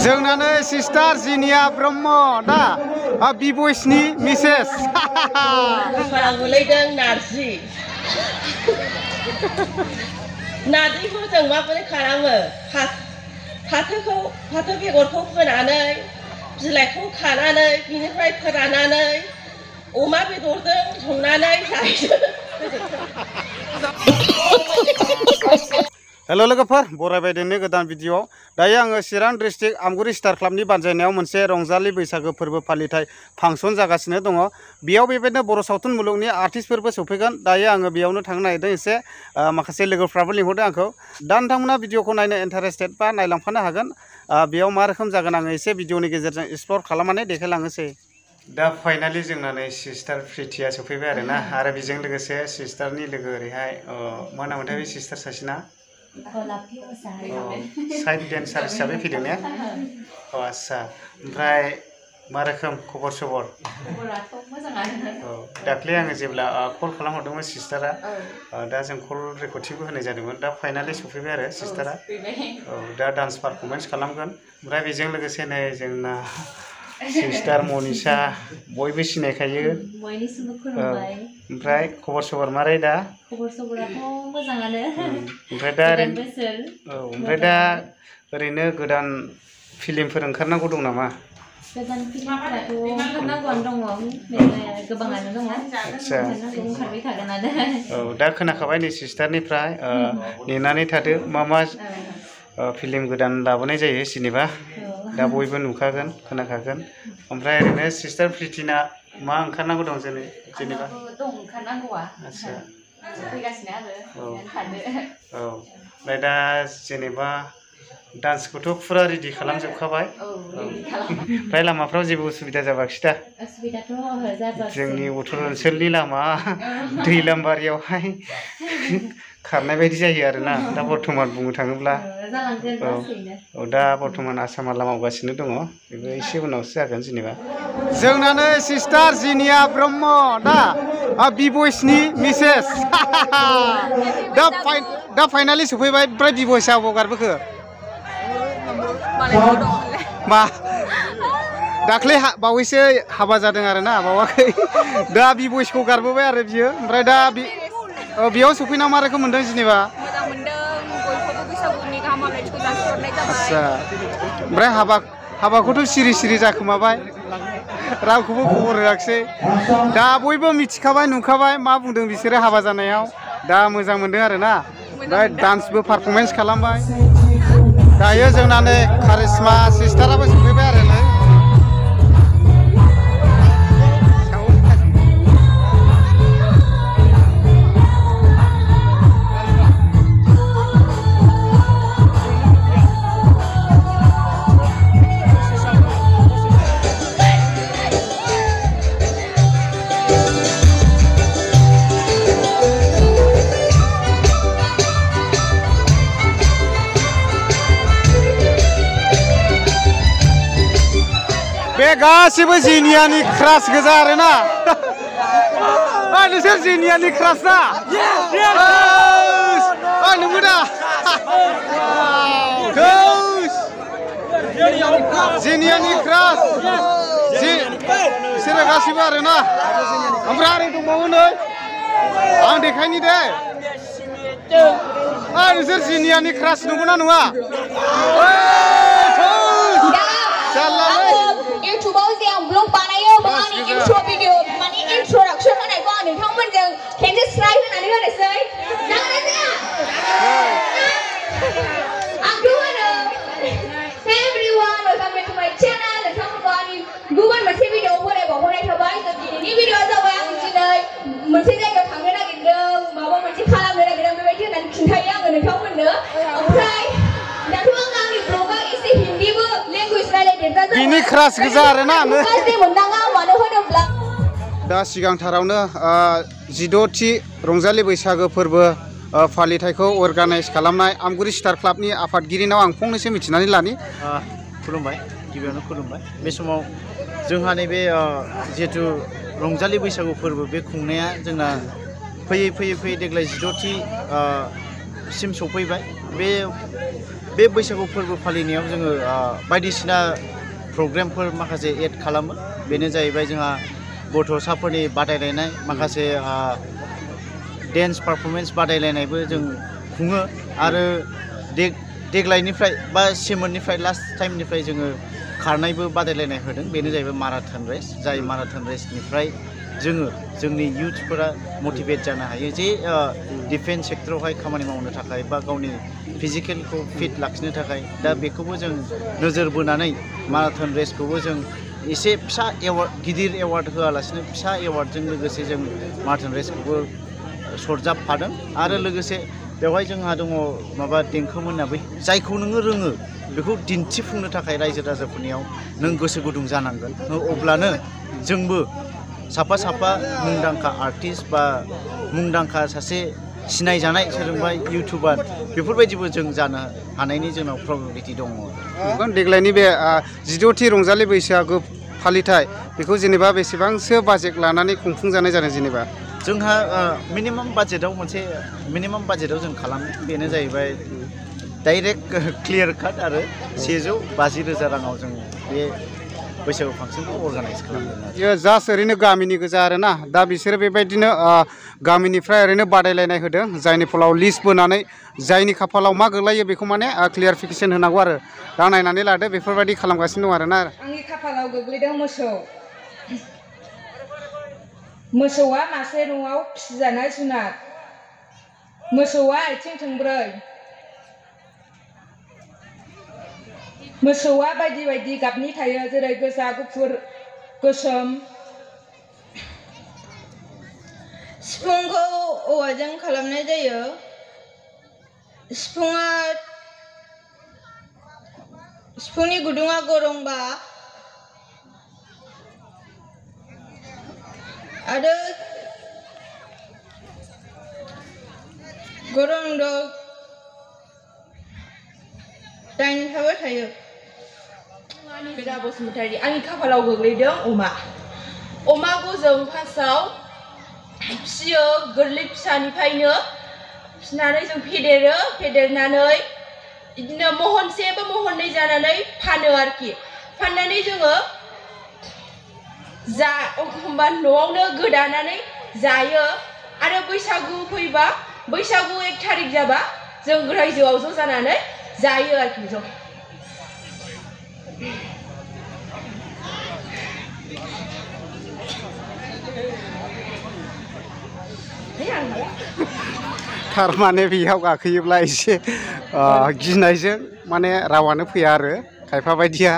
जोंनानो sister जिनिया Brahma दा बिबयसनि Mrs गोलैदों नारजि नारजिखौ जों माबोरै खालामो फाथो बेगरखौ फोनानै बिलाइखौ खानानै बिनिफ्राय फोराननानै अमा बेदरजों संनानै जायो। हेलो लोगोफोर बरायबाय दिनै गोदान भिडिअ दायो आङो चिरां डिस्ट्रिक्ट आमगुरि स्टार क्लाबनि बानजायनायाव मोनसे रंजालि बैसागो फोरबो फालिथाय फांसन जागासिनो दङ। बेयाव बेबायदिनो बर' सावथुन मुलुगनि आर्टिस्टफोरबो सफैगोन। दायो आङो बेयावनो थांनो नागिरदों एसे माखासे लोगोफ्राबो लिंहरदों आंखौ। दा नोंथांमोना भिडिअखौ नायनो इन्टारेस्टेड बा नायलांफानो हागोन। बेयाव मा रोखोम जागोन आङो एसे भिडिअनि गेजेरजों एक्सप्लर खालामनानै देखायलांनोसै। दा फाइनालि जोंना नै सिस्टार प्रिटिया सफैबाय आरोना आरो बेजों लोगोसे सिस्टारनि लोगो ओरैहाय मा नामोनथाय बे सिस्टार सासेना साइड डेन्सार हिसाबै फैदों ने? आच्छा ओमफ्राय मा रोखोम खबर सबर? दाख्लै आङो जेब्ला कल खालामहरदोंमोन सिस्टारा दा जों कल रेकर्डिंबो होनाय जादोंमोन। दा फाइनालि सफैबाय आरो सिस्टारा। दा डान्स पारफरमेन्स खालामगोन। ओमफ्राय बेजों लोगोसे नै जोंना सिस्टार मनिषा बयबो सिनायखायो। ओमफ्राय खबर सबर मारै दा? खबर सबराथ' मोजाङानो। ओमफ्राय दा ओरैनो गोदान फिल्मफोर ओंखारनांगौ दं नामा? गोदान फिल्मफोराथ' ओंखारनांगौआनो दङ, गोबाङानो दङ। आच्छा ओंखारबाय थागोनानो। औ दा खोनाखाबाय नै सिस्टारनिफ्राय नेनानै थादो मा फिल्म गोदान लाबोनाय जायो जेनेबा दा बयबो नुखागोन खोनाखागोन। ओमफ्राय ओरैनो सिस्टार प्रिटिना मा ओंखारनांगौ दं जेनेबा? दं ओंखारनांगौआ। आच्छा फैगासिनो आरो ओंखारदो। औ ओमफ्राय दा जेनेबा डान्सखौथ' फुरा रेडि खालामजोबखाबाय? ओमफ्राय लामाफ्राव जेबो उसुबिदा जाबाखिसै दा? उसुबिदाथ' जाबाखिसै। जोंनि उत्तर ओनसोलनि लामा दैलामबारियावहाय खारनाय बायदि जायो आरोना दा बर्थमान बुंनो थाङोब्ला। औ दा बर्थमान आसामा मावगासिनो दङ, बेबो एसे उनावसो जागोन जेनेबा। जोंनानो सिस्टार जिनिया ब्रह्म दा बिबयसनि मिसेस दा फाइनालि सफैबाय। ओमफ्राय बिबयसा अबाव गारबोखो? मा दाख्लै बावैसो हाबा जादों आरोना बावाखै। दा बिबयसखौ गारबोबाय आरो बियो। ओमफ्राय दा बेयाव सफैना मा रोखोम मोनदों जेनेबा? मोजां मोनदों, बयखौबो बैसागुनि गाहाम हामलायनायखौ जासिहरनाय जाबाय। आच्छा ओमफ्राय हाबाखौथ' सिरि जाखोमाबाय, रावखौबो खबर होआखिसै। दा बयबो मिथिखाबाय नुखाबाय मा बुंदों बिसोरो हाबा जानायाव। दा मोजां मोनदों आरोना। ओमफ्राय डान्सबो पारफरमेन्स खालामबाय। दायो जोंना नै कारिश्मा सिस्टाराबो सफैबाय आरो नै। बे गासिबो जिनियानि क्रास गोजा आरोना। नोंसोर जिनियानि क्रास ना? नंगौ दा? जिनियानि क्रास बिसोरो गासिबो आरोना। ओमफ्राय आरो दंबावो नै आं देखायनि दे। नोंसोर जिनियानि क्रास नंगौना नङा? इउटुबाव जे आं ब्लग बानायो आंनि इन्ट्र भिडिअ माने इन्ट्रडक्सन होनायखौ आं नोंथांमोनजों खेनसे स्राय होनानै होनोसै। जागोन ना जाया? आंथ' होनो Hey everyone, welcome back to my channel. नोंथांमोनखौ आंनि गुबुन मोनसे भिडिअ बरायबावनाय थाबाय। दिनैनि भिडिअआ जाबाय आं दिनै मोनसे जायगायाव थांनो नागिरदों, माबा मोनसे खालामनो नागिरदों बेबायदि होननानै खिन्थायो आङो नोंथांमोननो। ओमफ्राय दाथ' आंनि ब्लगआ एसे हिन्दीबो लेंगुवेज रायलायदेरग्रा जाबाय। बिनि क्रास गोजा आरोना। गाज्रि मोननाङा, मानो होनोब्ला दा सिगांथारावनो 16थि रंजालि बैसागो फोरबो फालिथायखौ अर्गानाइज खालामनाय आमगुरि स्टार क्लाबनि आफादगिरिनाव आं फंनैसो मिथिनानै लानि। खुलुमबाय, गिबियावनो खुलुमबाय। बे समाव जोंहा नैबे जिहेथु रंजालि बैसागु फोरबो बे खुंनाया जोंना फैयै देग्लाय 16थि सिम सफैबाय। बे बे बैसागु फोरबो फालिनायाव जोङो बायदिसिना प्रग्रामफोर माखासे एड खालामो बेनो जाहैबाय जोंहा गथ'साफोरनि बादायलायनाय माखासे डेन्स पारफरमेन्स बादायलायनायबो जों खुङो आरो देग्लायनिफ्राय बा सेमोननिफ्राय लास्ट टाइमनिफ्राय जोङो खारनायबो बादायलायनाय होदों बेनो जाहैबाय माराथन रेस जाय माराथन रेसनिफ्राय जोङो जोंनि इयुथफोरा मटिभेट जानो हायो जे डिफेन्स सेक्टरावहाय खामानि मावनो थाखाय बा गावनि फिजिकेलखौ फिट लाखिनो थाखाय दा बेखौबो जों नोजोर बोनानै माराथन रेसखौबो जों एसे फिसा एवार्ड गिदिर एवार्ड होआलासिनो फिसा एवार्डजों लोगोसे जों माराथन रेसखौबो सरजाबफादों आरो लोगोसे बेवहाय जोंहा दङ माबा देंखो मोनाबै जायखौ नोङो रोङो बेखौ दिन्थिफुंनो थाखाय रायजो राजाफोरनियाव नों गोसो गुदुं जानांगोन अब्लानो जोंबो साफा साफा मुंदांखा आर्टिस्ट बा मुंदांखा सासे सिनायजानाय सोरजोंबा इउटुबार बेफोरबायदिबो जों जानो हानायनि जोंनाव प्रबेबिलिटि दङ। देग्लायनि बे 16थि रंजालि बैसागो फालिथाय बेखौ जेनेबा बेसेबांसो बाजेट लानानै खुंफुंजानाय जादों जेनेबा जोंहा मिनिमाम बाजेटाव जों खालामो बेनो जाहैबाय डाइरेक्ट क्लियार काट आरो 150,000 राङाव जों बे बैसागु फांसनखौ अर्गानाइज खालामदों। जास्ट ओरैनो गामिनि गोजा आरोना दा बिसोरो बेबायदिनो गामिनिफ्राय ओरैनो बादायलायनाय होदों जायनि फलाव लिस्ट बोनानै जायनि खाफालाव मा गोग्लैयो बेखौ माने क्लियारिफिकेसन होनांगौ आरो दा नायनानै लादो बेफोरबायदि खालामगासिनो दं आरोना। आंनि खाफालाव गोग्लैदों मोसौ। मोसौआ मासे न'आव फिसिजानाय जुनार। मोसौआ आथिं थोंब्रै। मोसौआ बायदि बायदि गाबनि थायो जेरै गोजा गुफुर गोसोम। सिफुंखौ औवाजों खालामनाय जायो। सिफुंनि गुदुङा गरंबा आरो गरं दाइनथाबो थायो। बिदा बसुमतारी आंनि खाफालाव गोग्लैदों अमा। अमाखौ जों फार्स्टआव फिसियो गोरलै फिसानिफ्रायनो फिसिनानै जों फेदेरनानै बिदिनो महनसे बा महननै जानानै फानो आरोखि फाननानै जोङो एखमबा न'आवनो गोदानानै जायो आरो बैसागु फैबा बैसागु 1 थारिख जाबा जों रायजोआव ज' जानानै जायो आरोखि जों। थारमाने बेयाव गाखोयोब्ला एसे गिनायजों माने रावानो फैया आरो खायफा बायदिया